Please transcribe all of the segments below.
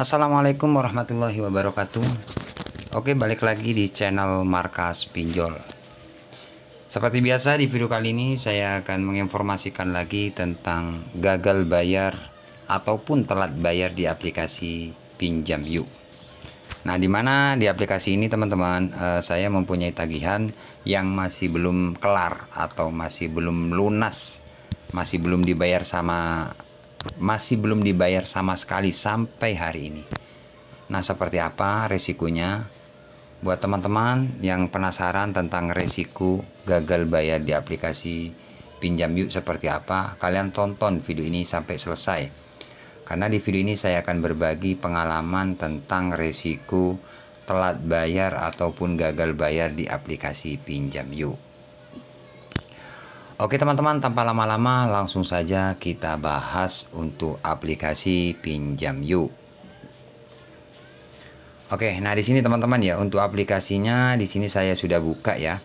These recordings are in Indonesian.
Assalamualaikum warahmatullahi wabarakatuh. Oke, balik lagi di channel Markas Pinjol. Seperti biasa, di video kali ini saya akan menginformasikan lagi tentang gagal bayar ataupun telat bayar di aplikasi Pinjam Yuk. Nah, dimana di aplikasi ini teman-teman, saya mempunyai tagihan yang masih belum kelar atau masih belum lunas, masih belum dibayar sama sekali sampai hari ini. Nah, seperti apa resikonya? Buat teman-teman yang penasaran tentang resiko gagal bayar di aplikasi Pinjam Yuk seperti apa, kalian tonton video ini sampai selesai. Karena di video ini saya akan berbagi pengalaman tentang resiko telat bayar ataupun gagal bayar di aplikasi Pinjam Yuk. Oke teman-teman, tanpa lama-lama langsung saja kita bahas untuk aplikasi Pinjam Yuk. Oke, nah di sini teman-teman ya, untuk aplikasinya di sini saya sudah buka ya.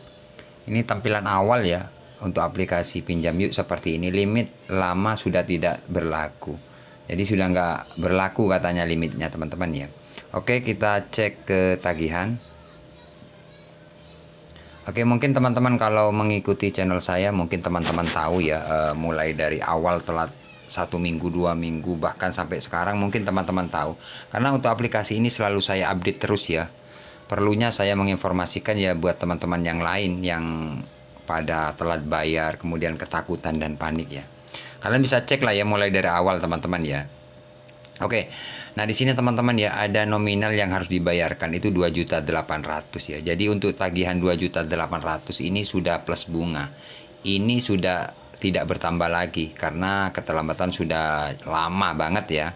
Ini tampilan awal ya untuk aplikasi Pinjam Yuk seperti ini. Limit lama sudah tidak berlaku. Jadi sudah nggak berlaku katanya limitnya teman-teman ya. Oke, kita cek ke tagihan. Oke, mungkin teman-teman kalau mengikuti channel saya, mungkin teman-teman tahu ya, mulai dari awal telat 1 minggu, 2 minggu, bahkan sampai sekarang mungkin teman-teman tahu. Karena untuk aplikasi ini selalu saya update terus ya. Perlunya saya menginformasikan ya buat teman-teman yang lain yang pada telat bayar, kemudian ketakutan dan panik ya. Kalian bisa cek lah ya mulai dari awal teman-teman ya. Oke, nah di sini teman-teman ya ada nominal yang harus dibayarkan itu 2.800.000 ya. Jadi untuk tagihan 2.800.000 ini sudah plus bunga. Ini sudah tidak bertambah lagi karena keterlambatan sudah lama banget ya.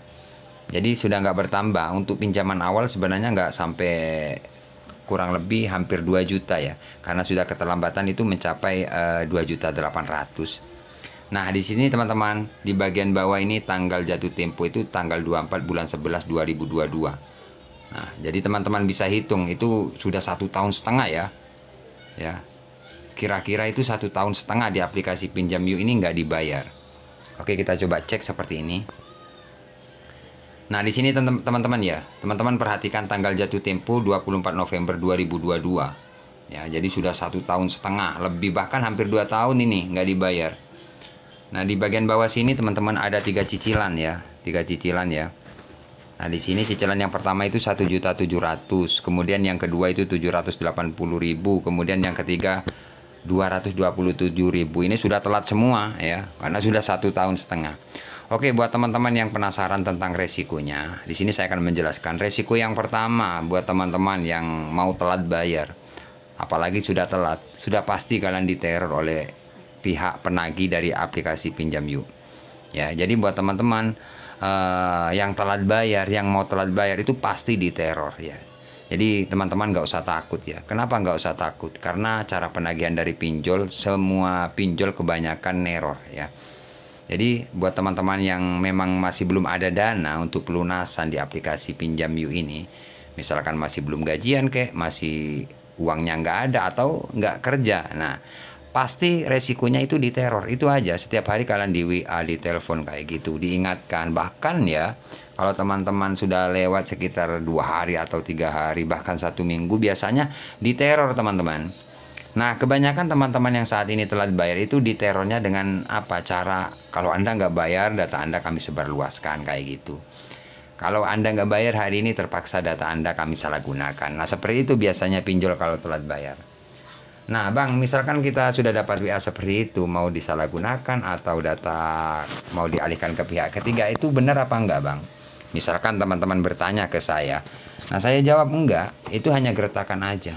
Jadi sudah nggak bertambah. Untuk pinjaman awal sebenarnya nggak sampai, kurang lebih hampir 2 juta ya. Karena sudah keterlambatan itu mencapai 2.800.000. Nah, di sini teman-teman, di bagian bawah ini tanggal jatuh tempo itu tanggal 24 bulan 11 2022. Nah, jadi teman-teman bisa hitung itu sudah 1,5 tahun ya. Ya. Kira-kira itu 1,5 tahun di aplikasi Pinjam Yuk ini nggak dibayar. Oke, kita coba cek seperti ini. Nah, di sini teman-teman ya, teman-teman perhatikan tanggal jatuh tempo 24 November 2022. Ya, jadi sudah 1,5 tahun, lebih bahkan hampir 2 tahun ini nggak dibayar. Nah, di bagian bawah sini teman-teman ada 3 cicilan ya, 3 cicilan ya. Nah, di sini cicilan yang pertama itu 1.700.000, kemudian yang kedua itu 780.000, kemudian yang ketiga 227.000. Ini sudah telat semua ya, karena sudah 1,5 tahun. Oke, buat teman-teman yang penasaran tentang resikonya, di sini saya akan menjelaskan resiko yang pertama buat teman-teman yang mau telat bayar. Apalagi sudah telat, sudah pasti kalian diteror oleh pihak penagih dari aplikasi Pinjam Yuk. Ya, jadi buat teman-teman yang telat bayar, yang mau telat bayar itu pasti diteror ya. Jadi teman-teman nggak usah takut ya. Kenapa nggak usah takut? Karena cara penagihan dari pinjol, semua pinjol kebanyakan neror ya. Jadi buat teman-teman yang memang masih belum ada dana untuk pelunasan di aplikasi Pinjam Yuk ini, misalkan masih belum gajian kek, masih uangnya nggak ada atau nggak kerja, nah pasti resikonya itu diteror. Itu aja, setiap hari kalian di WA, di telepon kayak gitu, diingatkan. Bahkan ya, kalau teman-teman sudah lewat sekitar 2 hari atau 3 hari, bahkan 1 minggu, biasanya diteror teman-teman. Nah, kebanyakan teman-teman yang saat ini telat bayar itu diterornya dengan apa? Cara, kalau Anda nggak bayar, data Anda kami sebarluaskan kayak gitu. Kalau Anda nggak bayar hari ini, terpaksa data Anda kami salah gunakan. Nah, seperti itu biasanya pinjol kalau telat bayar. Nah, Bang, misalkan kita sudah dapat WA seperti itu, mau disalahgunakan atau data mau dialihkan ke pihak ketiga, itu benar apa enggak, Bang? Misalkan teman-teman bertanya ke saya. Nah, saya jawab enggak, itu hanya gertakan aja.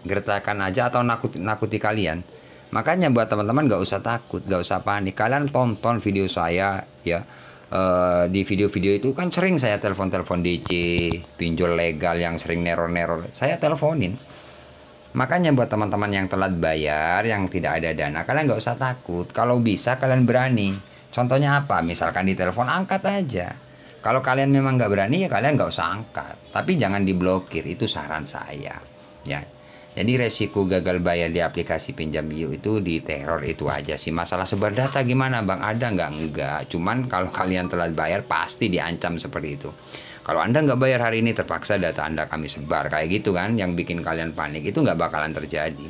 Gertakan aja atau nakuti kalian. Makanya buat teman-teman nggak usah takut, nggak usah panik. Kalian tonton video saya ya. Di video-video itu kan sering saya telepon-telepon DC, pinjol legal yang sering neror-neror. Saya teleponin. Makanya buat teman-teman yang telat bayar, yang tidak ada dana, kalian nggak usah takut. Kalau bisa kalian berani. Contohnya apa? Misalkan di telepon, angkat aja. Kalau kalian memang nggak berani ya kalian nggak usah angkat. Tapi jangan diblokir, itu saran saya. Ya. Jadi resiko gagal bayar di aplikasi pinjam You itu di teror itu aja sih. Masalah sebar data gimana Bang? Ada nggak? Enggak. Cuman kalau kalian telat bayar pasti diancam seperti itu. Kalau Anda nggak bayar hari ini terpaksa data Anda kami sebar. Kayak gitu kan yang bikin kalian panik. Itu nggak bakalan terjadi.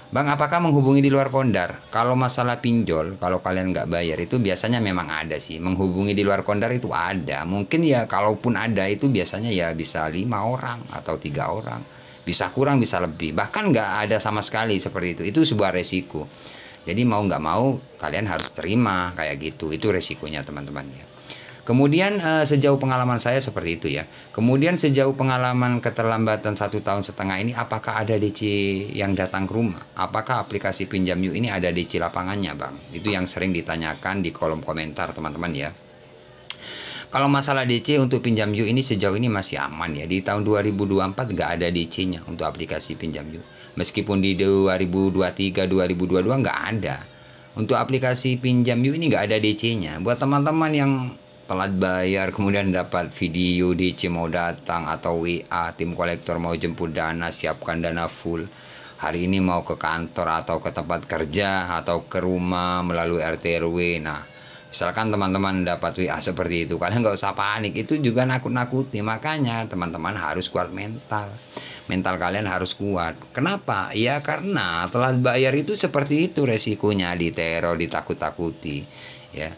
Bang, apakah menghubungi di luar Kondar? Kalau masalah pinjol, kalau kalian nggak bayar itu biasanya memang ada sih. Menghubungi di luar Kondar itu ada. Mungkin ya kalaupun ada itu biasanya ya bisa 5 orang atau 3 orang. Bisa kurang, bisa lebih. Bahkan nggak ada sama sekali seperti itu. Itu sebuah resiko. Jadi mau nggak mau kalian harus terima kayak gitu. Itu resikonya teman-teman ya. Kemudian sejauh pengalaman saya seperti itu ya. Kemudian sejauh pengalaman keterlambatan 1,5 tahun ini, apakah ada DC yang datang ke rumah? Apakah aplikasi Pinjam You ini ada DC lapangannya Bang? Itu yang sering ditanyakan di kolom komentar teman-teman ya. Kalau masalah DC untuk Pinjam You ini sejauh ini masih aman ya. Di tahun 2024 nggak ada DC-nya untuk aplikasi Pinjam You. Meskipun di 2023, 2022 nggak ada. Untuk aplikasi Pinjam You ini nggak ada DC-nya. Buat teman-teman yang telat bayar kemudian dapat video DC mau datang atau WA tim kolektor mau jemput dana, siapkan dana full. Hari ini mau ke kantor atau ke tempat kerja atau ke rumah melalui RT RW. Nah, misalkan teman-teman dapat WA seperti itu, kalian nggak usah panik, itu juga nakut-nakuti. Makanya teman-teman harus kuat mental. Mental kalian harus kuat. Kenapa? Ya karena telat bayar itu seperti itu resikonya, diteror, ditakut-takuti. Ya,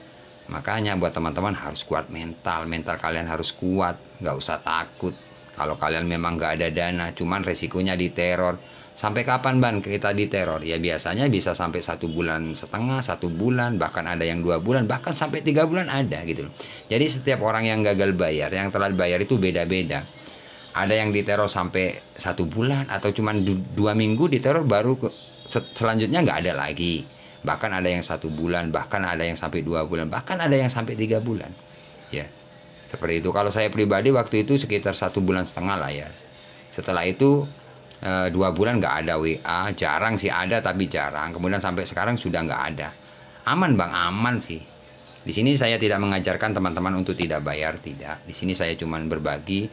makanya buat teman-teman harus kuat mental. Mental kalian harus kuat, nggak usah takut. Kalau kalian memang nggak ada dana, cuman resikonya diteror. Sampai kapan Ban kita diteror? Ya biasanya bisa sampai 1,5 bulan, 1 bulan, bahkan ada yang 2 bulan, bahkan sampai 3 bulan ada gitu loh. Jadi setiap orang yang gagal bayar, yang telat bayar itu beda-beda. Ada yang diteror sampai 1 bulan atau cuma 2 minggu diteror baru selanjutnya nggak ada lagi. Bahkan ada yang 1 bulan, bahkan ada yang sampai 2 bulan, bahkan ada yang sampai 3 bulan. Ya seperti itu. Kalau saya pribadi waktu itu sekitar 1,5 bulan lah ya. Setelah itu 2 bulan nggak ada WA, jarang sih ada tapi jarang. Kemudian sampai sekarang sudah nggak ada. Aman Bang, aman sih. Di sini saya tidak mengajarkan teman-teman untuk tidak bayar, tidak. Di sini saya cuma berbagi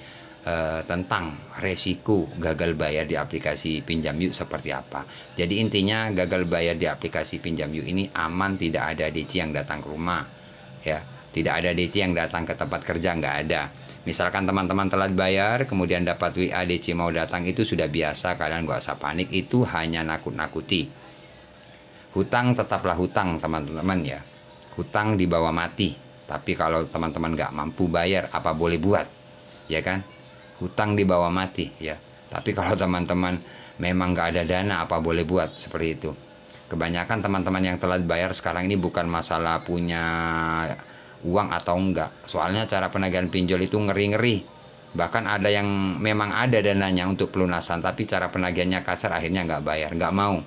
tentang resiko gagal bayar di aplikasi Pinjam You seperti apa. Jadi intinya gagal bayar di aplikasi Pinjam You ini aman, tidak ada DC yang datang ke rumah, ya. Tidak ada DC yang datang ke tempat kerja, nggak ada. Misalkan teman-teman telat bayar, kemudian dapat WA DC mau datang, itu sudah biasa, kalian gak usah panik, itu hanya nakut-nakuti. Hutang tetaplah hutang teman-teman ya. Hutang dibawa mati. Tapi kalau teman-teman gak mampu bayar, apa boleh buat? Ya kan? Hutang dibawa mati ya. Tapi kalau teman-teman memang gak ada dana, apa boleh buat? Seperti itu. Kebanyakan teman-teman yang telat bayar sekarang ini bukan masalah punya uang atau enggak, soalnya cara penagihan pinjol itu ngeri-ngeri. Bahkan ada yang memang ada dananya untuk pelunasan, tapi cara penagihannya kasar, akhirnya nggak bayar, nggak mau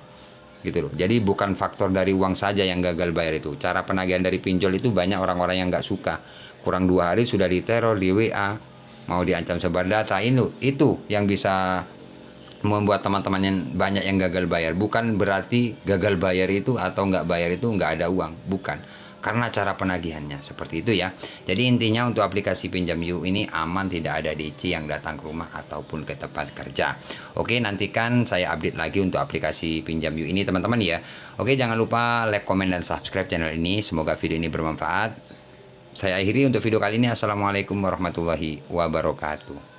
gitu loh. Jadi bukan faktor dari uang saja yang gagal bayar, itu cara penagihan dari pinjol itu banyak orang-orang yang nggak suka. Kurang 2 hari sudah diteror di WA, mau diancam sebar data. Itu yang bisa membuat teman-teman yang banyak yang gagal bayar. Bukan berarti gagal bayar itu atau nggak bayar itu nggak ada uang, bukan, karena cara penagihannya seperti itu ya. Jadi intinya untuk aplikasi Pinjam You ini aman, tidak ada DC yang datang ke rumah ataupun ke tempat kerja. Oke, nantikan saya update lagi untuk aplikasi Pinjam You ini teman-teman ya. Oke, jangan lupa like, komen, dan subscribe channel ini. Semoga video ini bermanfaat. Saya akhiri untuk video kali ini. Assalamualaikum warahmatullahi wabarakatuh.